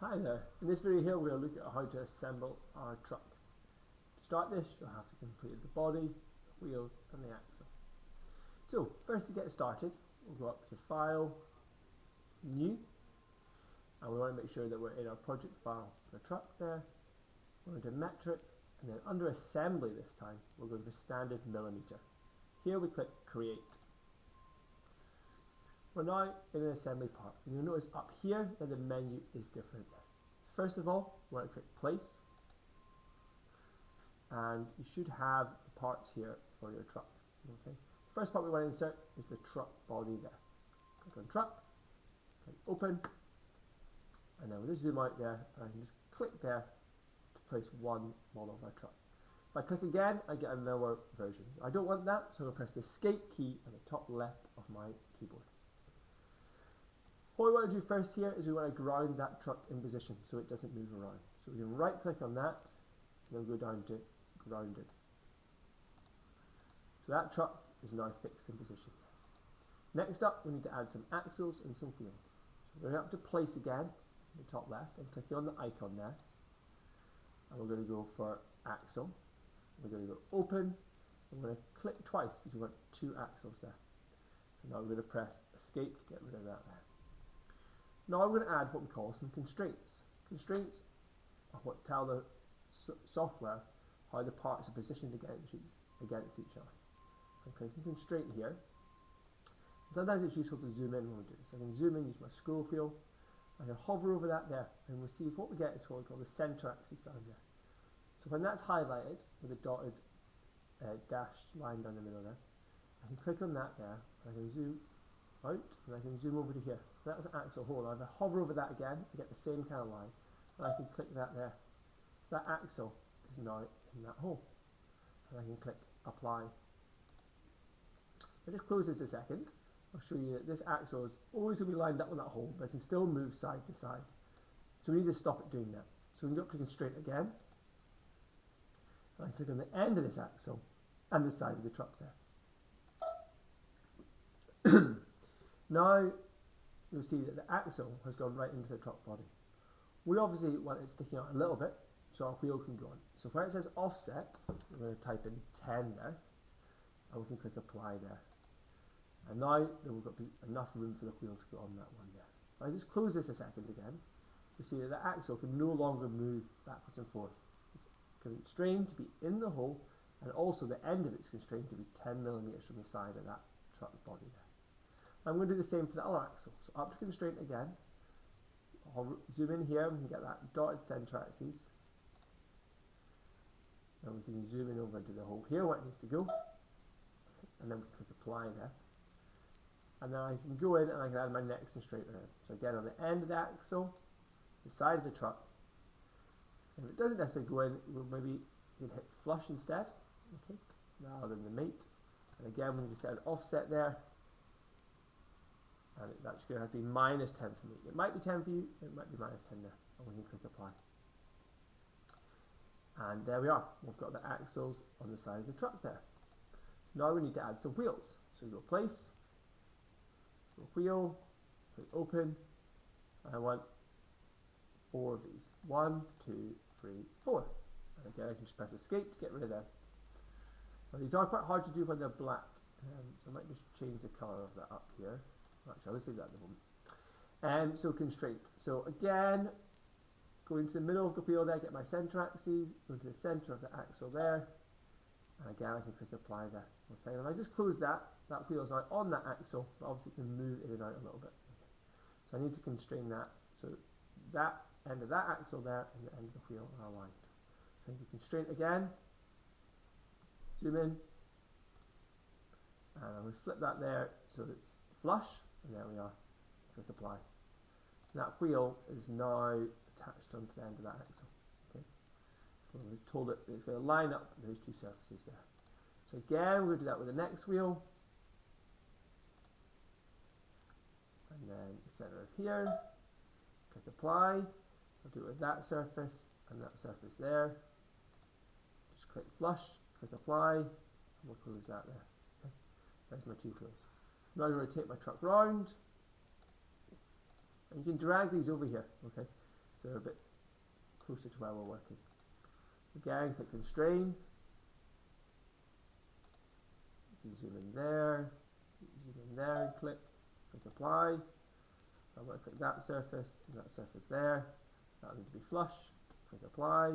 Hi there, in this video here we'll look at how to assemble our truck. To start this you'll have to complete the body, the wheels and the axle. So first to get started we'll go up to File, New, and we want to make sure that we're in our project file for the truck there. We're going to Metric, and then under Assembly this time we're going for Standard Millimeter. Here we click Create. We're now in an assembly part, and you'll notice up here that the menu is different. So first of all, we want to click Place, and you should have the parts here for your truck. Okay. The first part we want to insert is the truck body there. Click on Truck, click Open, and then we'll just zoom out there, and I can just click there to place one model of our truck. If I click again, I get a lower version. I don't want that, so I'll press the Escape key at the top left of my keyboard. What we want to do first here is we want to ground that truck in position so it doesn't move around. So we can right click on that and then go down to grounded. So that truck is now fixed in position. Next up we need to add some axles and some wheels. So we're going up to Place again, in the top left, and clicking on the icon there. And we're going to go for axle. We're going to go Open. I'm going to click twice because we want two axles there. And now we're going to press Escape to get rid of that there. Now I'm going to add what we call some constraints. Constraints are what tell the software how the parts are positioned against each other. So I'm clicking constraint here. Sometimes it's useful to zoom in when we do this. So I can zoom in, use my scroll wheel. I can hover over that there, and we'll see what we get is what we call the center axis down there. So when that's highlighted with a dotted dashed line down the middle there, I can click on that there, and I can zoom out, and I can zoom over to here. So that was an axle hole. Now if I hover over that again, I get the same kind of line, and I can click that there. So that axle is now in that hole, and I can click Apply. I'll just close this a second. I'll show you that this axle is always going to be lined up with that hole, but I can still move side to side. So we need to stop it doing that. So we can go up to Constraint again, and I click on the end of this axle and the side of the truck there. Now you'll see that the axle has gone right into the truck body. We obviously want it sticking out a little bit so our wheel can go on. So where it says offset, we're going to type in 10 there, and we can click Apply there. And now we've got enough room for the wheel to go on that one there. If I just close this a second again, you see that the axle can no longer move backwards and forth. It's constrained to be in the hole, and also the end of it's constrained to be 10 millimeters from the side of that truck body there. I'm going to do the same for the other axle. So up to Constraint again. I'll zoom in here and we can get that dotted center axis. And we can zoom in over to the hole here where it needs to go. And then we can click Apply there. And then I can go in and I can add my next constraint there. So again on the end of the axle, the side of the truck. And if it doesn't necessarily go in, we'll maybe hit flush instead. Okay, rather than the mate. And again we need to set an offset there. And that's going to have to be minus 10 for me. It might be 10 for you, it might be minus 10 there. And we can click Apply. And there we are. We've got the axles on the side of the truck there. Now we need to add some wheels. So we go Place, go Wheel, click Open, and I want 4 of these. 1, 2, 3, 4. And again I can just press Escape to get rid of them. Now these are quite hard to do when they're black. So I might just change the colour of that up here. Actually, I'll just leave that at the moment. So constraint. So again, go into the middle of the wheel there, get my center axis, go into the center of the axle there, and again I can click Apply there. Okay, and if I just close that, that wheel is now on that axle, but obviously it can move in and out a little bit. Okay. So I need to constrain that. So that end of that axle there and the end of the wheel are aligned. So I can constraint again, zoom in, and I'm going to flip that there so it's flush. And there we are, click Apply. And that wheel is now attached onto the end of that axle. Okay. So I was told that it's going to line up those two surfaces there. So again, we're going to do that with the next wheel. And then the center of here, click Apply. I'll do it with that surface and that surface there. Just click Flush, click Apply, and we'll close that there. Okay. There's my two wheels. Now I'm going to take my truck round, and you can drag these over here, okay? so they're a bit closer to where we're working. Again, click constrain. You can zoom in there, zoom in there and click apply. So I'm going to click that surface and that surface there. That'll need to be flush. Click apply.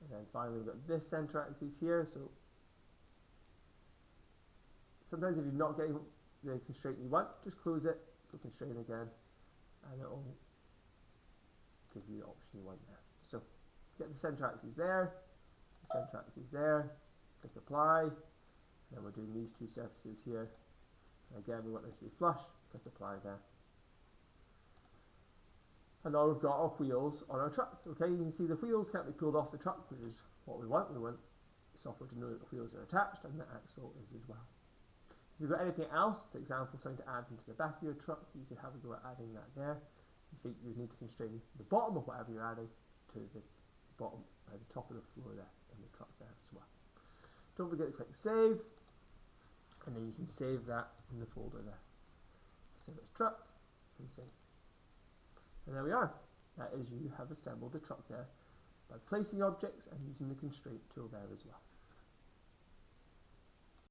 And then finally we've got this center axis here. So sometimes if you're not getting the constraint you want, just close it, go constrain again, and it'll give you the option you want there. So get the center axis there, the center axis there, click apply, and then we're doing these two surfaces here. And again, we want them to be flush, click apply there. And now we've got our wheels on our truck. Okay, you can see the wheels can't be pulled off the truck, which is what we want. We want software to know that the wheels are attached and the axle is as well. If you've got anything else, for example, something to add into the back of your truck, you could have a go at adding that there. You think you need to constrain the bottom of whatever you're adding to the bottom, the top of the floor there in the truck there as well. Don't forget to click save, and then you can save that in the folder there. Save as truck and save. And there we are. That is, you have assembled the truck there by placing objects and using the constraint tool there as well.